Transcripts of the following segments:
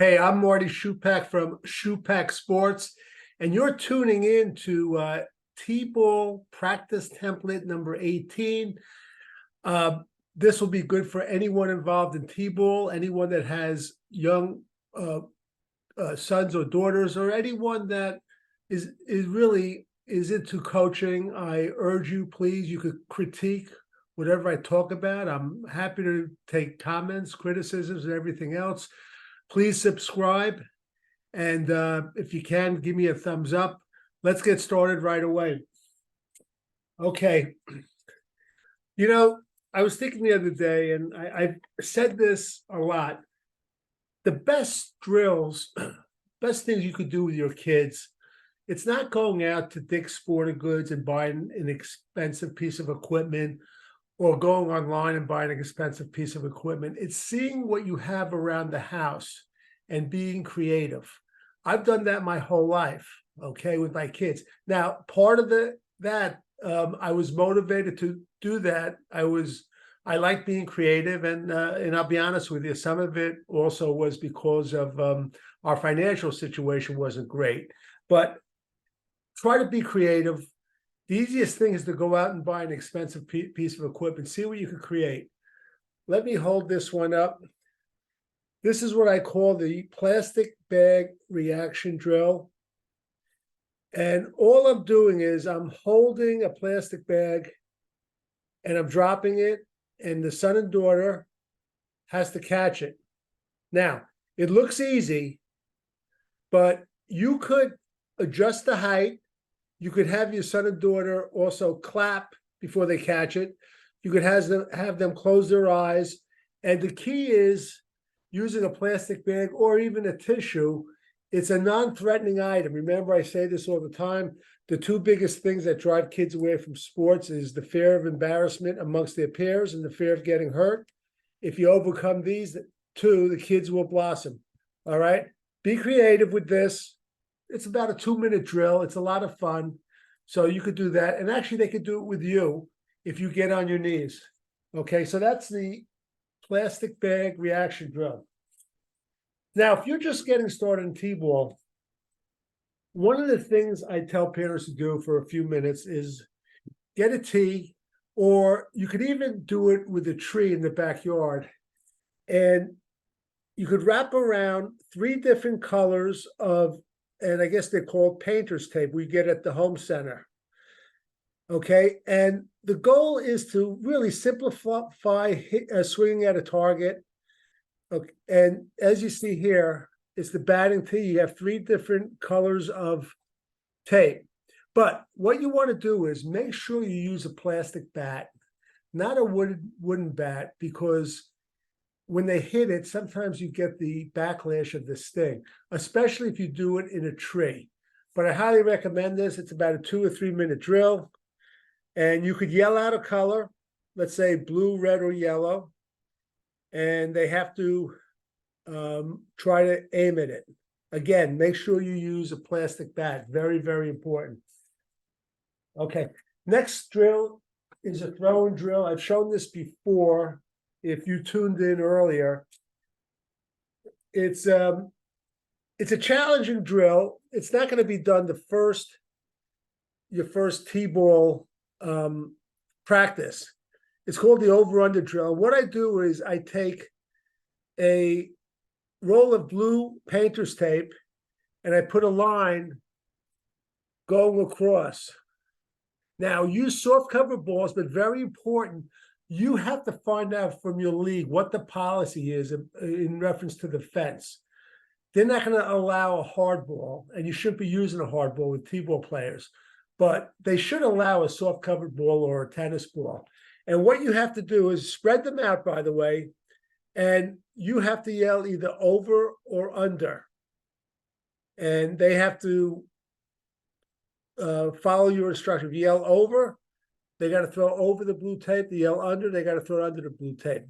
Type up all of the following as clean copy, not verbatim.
Hey, I'm Marty from Koufax Sports, and you're tuning in to T-ball practice template number 18. Uh, this will be good for anyone involved in T-ball, anyone that has young uh, sons or daughters, or anyone that is really is into coaching. I urge you, please, you could critique whatever I talk about. I'm happy to take comments, criticisms, and everything else. Please subscribe, and if you can, give me a thumbs up. Let's get started right away. Okay. I was thinking the other day, and I've said this a lot. The best drills, best things you could do with your kids, it's not going out to Dick's Sporting Goods and buying an expensive piece of equipment or going online and buying an expensive piece of equipment. It's seeing what you have around the house and being creative. I've done that my whole life, okay, with my kids. Now, part of I was motivated to do that. I like being creative, and I'll be honest with you, some of it also was because of our financial situation wasn't great. But try to be creative. The easiest thing is to go out and buy an expensive piece of equipment. See what you can create. Let me hold this one up. This is what I call the plastic bag reaction drill. And all I'm doing is I'm holding a plastic bag and I'm dropping it, and the son and daughter has to catch it. Now, it looks easy, but you could adjust the height. You could have your son and daughter also clap before they catch it. You could have them close their eyes. And the key is using a plastic bag or even a tissue. It's a non-threatening item. Remember, I say this all the time. The two biggest things that drive kids away from sports is the fear of embarrassment amongst their peers and the fear of getting hurt. If you overcome these two, the kids will blossom. All right? Be creative with this. It's about a 2-minute drill. It's a lot of fun. So you could do that. And actually, they could do it with you if you get on your knees. Okay, so that's the plastic bag reaction drill. Now, if you're just getting started in T-ball, one of the things I tell parents to do for a few minutes is get a tee, or you could even do it with a tree in the backyard. And you could wrap around 3 different colors of, and I guess they're called painter's tape, we get at the home center. Okay, and the goal is to really simplify swinging at a target. Okay, and as you see here, it's the batting tee. You have 3 different colors of tape. But what you want to do is make sure you use a plastic bat, not a wooden bat, because when they hit it, sometimes you get the backlash of the sting, especially if you do it in a tree. But I highly recommend this. It's about a 2 or 3 minute drill. And you could yell out a color, let's say blue, red, or yellow. And they have to try to aim at it. Again, make sure you use a plastic bat. Very, very important. Okay, next drill is a throw-in drill. I've shown this before. If you tuned in earlier, it's a challenging drill. It's not going to be done your first T-ball practice. It's called the over-under drill. What I do is I take a roll of blue painter's tape and I put a line going across. Now, use soft cover balls, but very important, you have to find out from your league what the policy is in reference to the fence. They're not going to allow a hard ball, and you shouldn't be using a hard ball with T-ball players, but they should allow a soft covered ball or a tennis ball. And what you have to do is spread them out, by the way, and you have to yell either over or under. And they have to follow your instructions. If you yell over, they got to throw over the blue tape. They yell under, they got to throw under the blue tape.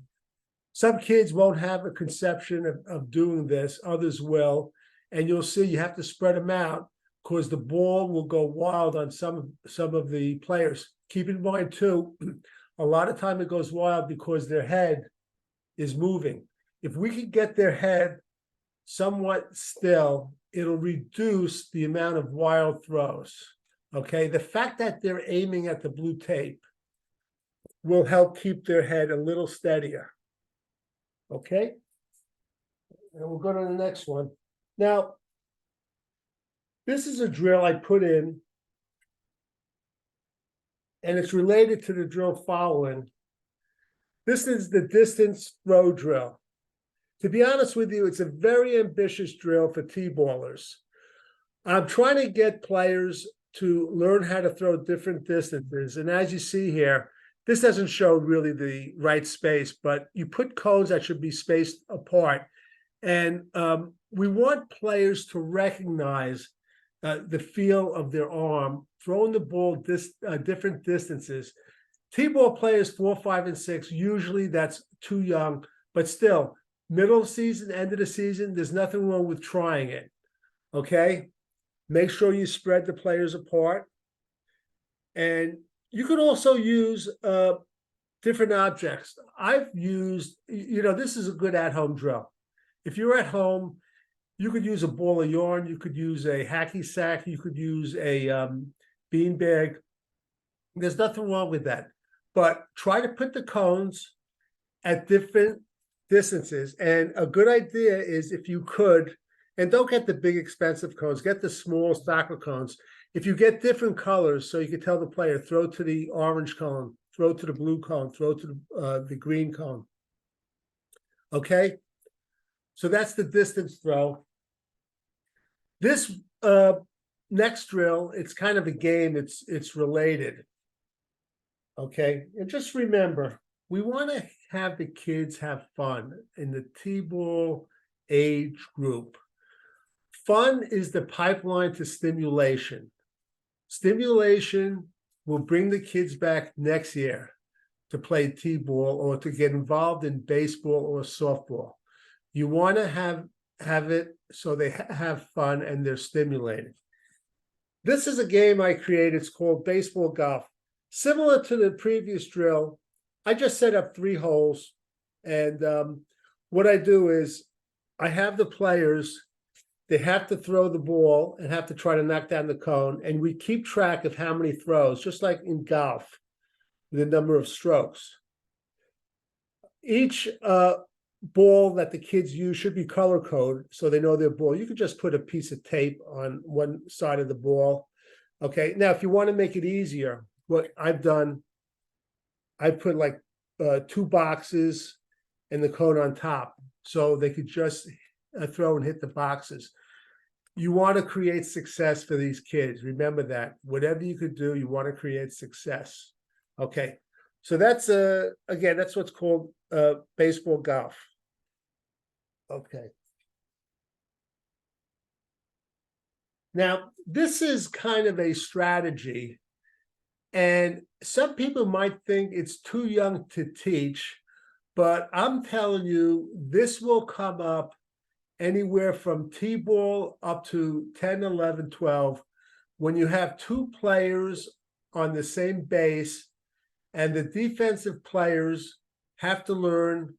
Some kids won't have a conception of doing this. Others will. And you'll see you have to spread them out because the ball will go wild on some of the players. Keep in mind, too, a lot of time it goes wild because their head is moving. If we could get their head somewhat still, it'll reduce the amount of wild throws. Okay, the fact that they're aiming at the blue tape will help keep their head a little steadier. Okay, and we'll go to the next one. Now, this is a drill I put in, and it's related to the drill following. This is the distance throw drill. To be honest with you, it's a very ambitious drill for T-ballers. I'm trying to get players to learn how to throw different distances. And as you see here, this doesn't show really the right space, but you put cones that should be spaced apart. And we want players to recognize the feel of their arm, throwing the ball different distances. T-ball players 4, 5, and 6, usually that's too young, but still, middle of the season, end of the season, there's nothing wrong with trying it, okay? Make sure you spread the players apart. And you could also use different objects. I've used, this is a good at-home drill. If you're at home, you could use a ball of yarn, you could use a hacky sack, you could use a bean bag. There's nothing wrong with that. But try to put the cones at different distances. And a good idea is, if you could, and don't get the big expensive cones, get the small soccer cones. If you get different colors, so you can tell the player, throw to the orange cone, throw to the blue cone, throw to the green cone. Okay? So that's the distance throw. This next drill, it's kind of a game, it's related. Okay, and just remember, we want to have the kids have fun in the T-ball age group. Fun is the pipeline to stimulation. Stimulation will bring the kids back next year to play T-ball or to get involved in baseball or softball. You want to have it so they have fun and they're stimulated. This is a game I created. It's called baseball golf. Similar to the previous drill, I just set up 3 holes. And what I do is I have the players, they have to throw the ball and have to try to knock down the cone. And we keep track of how many throws, just like in golf, the number of strokes. Each ball that the kids use should be color coded so they know their ball. You could just put a piece of tape on one side of the ball. Okay, now if you want to make it easier, what I've done, I put like 2 boxes and the cone on top so they could just throw and hit the boxes. You want to create success for these kids. Remember that. Whatever you could do, you want to create success. Okay, so that's again, that's what's called baseball golf. Okay. Now, this is kind of a strategy, and some people might think it's too young to teach, but I'm telling you, this will come up anywhere from T-ball up to 10, 11, 12, when you have 2 players on the same base and the defensive players have to learn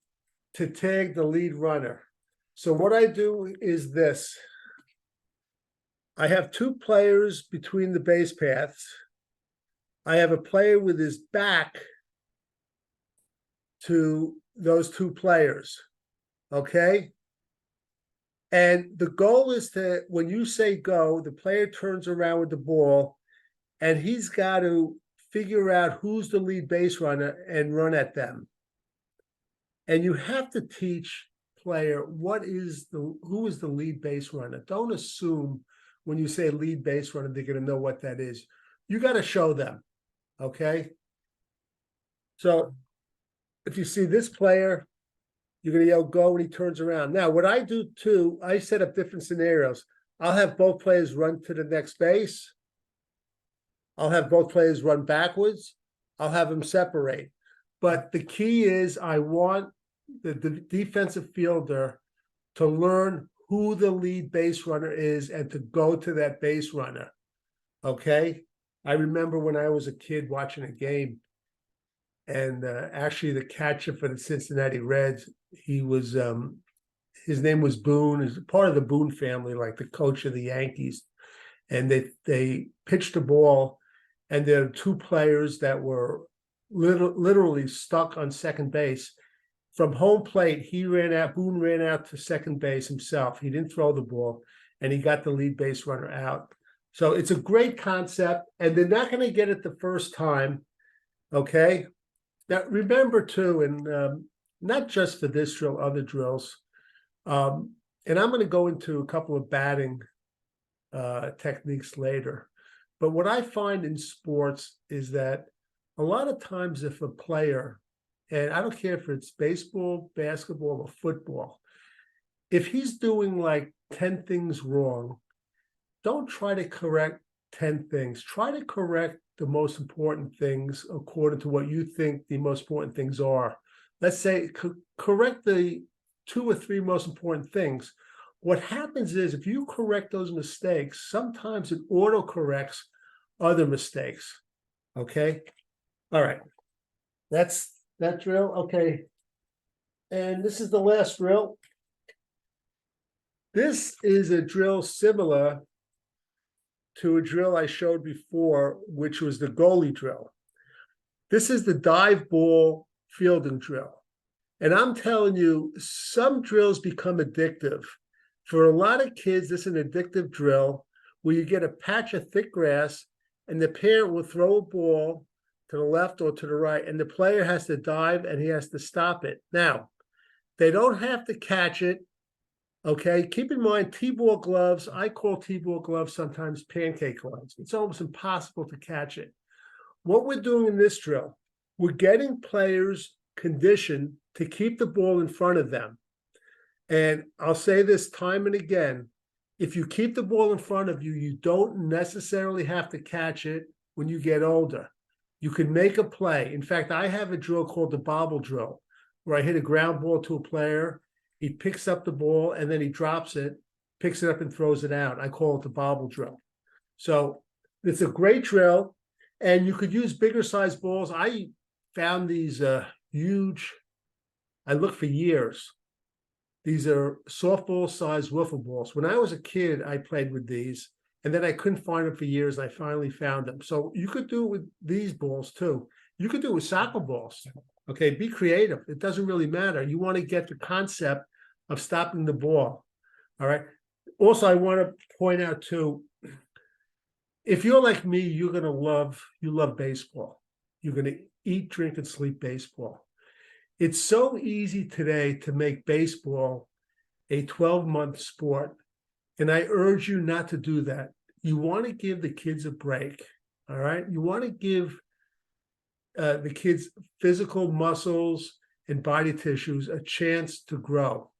to tag the lead runner. So what I do is this. I have 2 players between the base paths. I have a player with his back to those 2 players, okay? And the goal is to, when you say go, the player turns around with the ball, and he's got to figure out who's the lead base runner and run at them. And you have to teach player who is the lead base runner. Don't assume when you say lead base runner, they're going to know what that is. You got to show them, okay? So if you see this player, you're going to yell go when he turns around. Now, what I do too, I set up different scenarios. I'll have both players run to the next base. I'll have both players run backwards. I'll have them separate. But the key is I want the defensive fielder to learn who the lead base runner is and to go to that base runner, okay? I remember when I was a kid watching a game, and actually the catcher for the Cincinnati Reds, he was his name was Boone, is part of the Boone family, like the coach of the Yankees. And they pitched a ball, and there are two players that were literally stuck on second base. From home plate, Boone ran out to second base himself. He didn't throw the ball, and he got the lead base runner out. So it's a great concept, and they're not going to get it the first time, okay? Now, remember, too, and not just for this drill, other drills, and I'm going to go into a couple of batting techniques later. But what I find in sports is that a lot of times if a player, and I don't care if it's baseball, basketball, or football, if he's doing like 10 things wrong, don't try to correct 10 things. Try to correct the most important things according to what you think the most important things are. Let's say correct the 2 or 3 most important things. What happens is if you correct those mistakes, sometimes it auto-corrects other mistakes, okay? All right, that's that drill, okay. And this is the last drill. This is a drill similar to a drill I showed before, which was the goalie drill. This is the dive ball fielding drill. And I'm telling you, some drills become addictive. For a lot of kids, this is an addictive drill where you get a patch of thick grass and the parent will throw a ball to the left or to the right, and the player has to dive and he has to stop it. Now, they don't have to catch it, okay? Keep in mind, T-ball gloves, I call T-ball gloves sometimes pancake gloves. It's almost impossible to catch it. What we're doing in this drill, we're getting players conditioned to keep the ball in front of them. And I'll say this time and again, if you keep the ball in front of you, you don't necessarily have to catch it when you get older. You can make a play. In fact, I have a drill called the bobble drill, where I hit a ground ball to a player, he picks up the ball, and then he drops it, picks it up and throws it out. I call it the bobble drill. So it's a great drill, and you could use bigger size balls. I found these huge, I looked for years. These are softball-sized wiffle balls. When I was a kid, I played with these, and then I couldn't find them for years. I finally found them. So you could do it with these balls too. You could do it with soccer balls. Okay, be creative. It doesn't really matter. You want to get the concept of stopping the ball. All right. Also, I want to point out too, if you're like me, you love baseball. You're going to eat, drink, and sleep baseball. It's so easy today to make baseball a 12-month sport, and I urge you not to do that. You want to give the kids a break, all right? You want to give the kids' physical muscles and body tissues a chance to grow.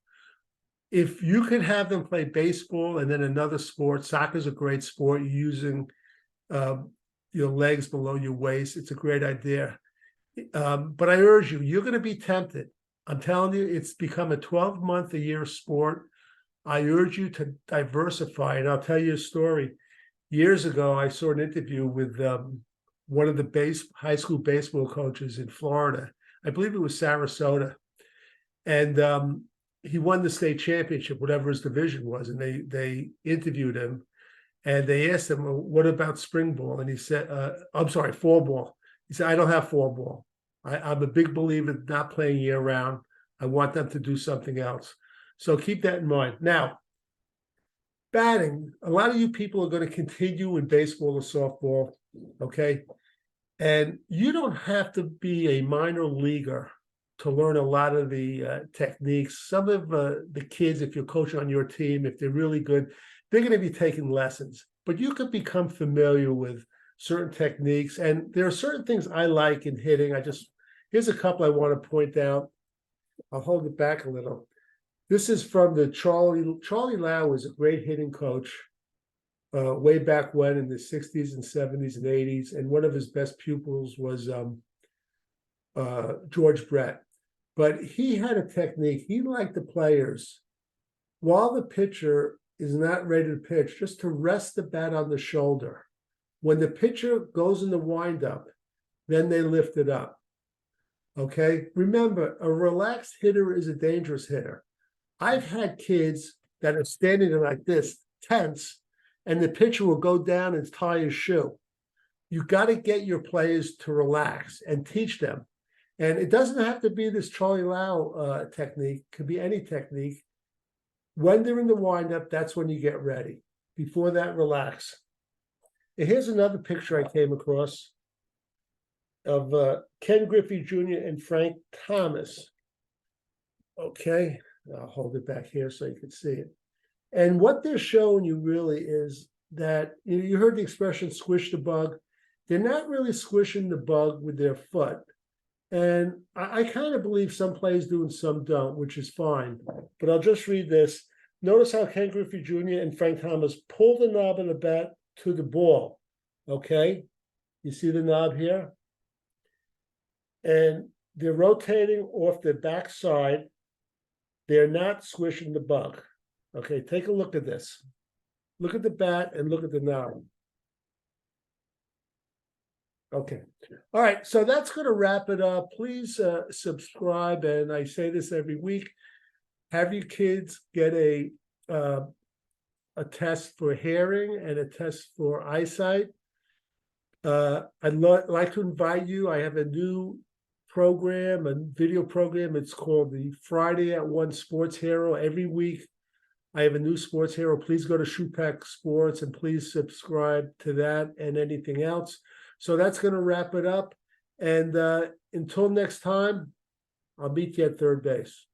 If you could have them play baseball and then another sport, soccer's a great sport, you're using your legs below your waist, it's a great idea. But I urge you, you're going to be tempted. I'm telling you, it's become a 12-month-a-year sport. I urge you to diversify. And I'll tell you a story. Years ago, I saw an interview with one of the high school baseball coaches in Florida. I believe it was Sarasota. And he won the state championship, whatever his division was. And they interviewed him. And they asked him, well, what about spring ball? And he said, fall ball. He said, I don't have fall ball. I'm a big believer in not playing year round. I want them to do something else. So keep that in mind. Now, batting, a lot of you people are going to continue in baseball or softball, okay? And you don't have to be a minor leaguer to learn a lot of the techniques. Some of the kids, if you're coaching on your team, if they're really good, they're going to be taking lessons. But you could become familiar with certain techniques. And there are certain things I like in hitting. Here's a couple I want to point out. I'll hold it back a little. This is from the Charlie Lau was a great hitting coach way back when in the 60s and 70s and 80s. And one of his best pupils was George Brett. But he had a technique. He liked the players, while the pitcher is not ready to pitch, just to rest the bat on the shoulder. When the pitcher goes in the windup, then they lift it up. Okay? Remember, a relaxed hitter is a dangerous hitter. I've had kids that are standing there like this, tense, and the pitcher will go down and tie his shoe. You got to get your players to relax and teach them. And it doesn't have to be this Charlie Lau technique. It could be any technique. When they're in the windup, that's when you get ready. Before that, relax. And here's another picture I came across of Ken Griffey Jr. and Frank Thomas. Okay, I'll hold it back here so you can see it. And what they're showing you really is that you heard the expression squish the bug. They're not really squishing the bug with their foot. And I kind of believe some players do and some don't, which is fine. But I'll just read this. Notice how Ken Griffey Jr. and Frank Thomas pull the knob of the bat to the ball. Okay? You see the knob here? And they're rotating off the backside. They're not squishing the bug. Okay, take a look at this. Look at the bat and look at the knob. Okay. All right. So that's going to wrap it up. Please subscribe. And I say this every week. Have your kids get a test for hearing and a test for eyesight. I'd like to invite you. I have a new program, a video program. It's called the Friday at 1 Sports Hero. Every week, I have a new sports hero. Please go to Koufax Sports and please subscribe to that and anything else. So that's going to wrap it up. And until next time, I'll meet you at third base.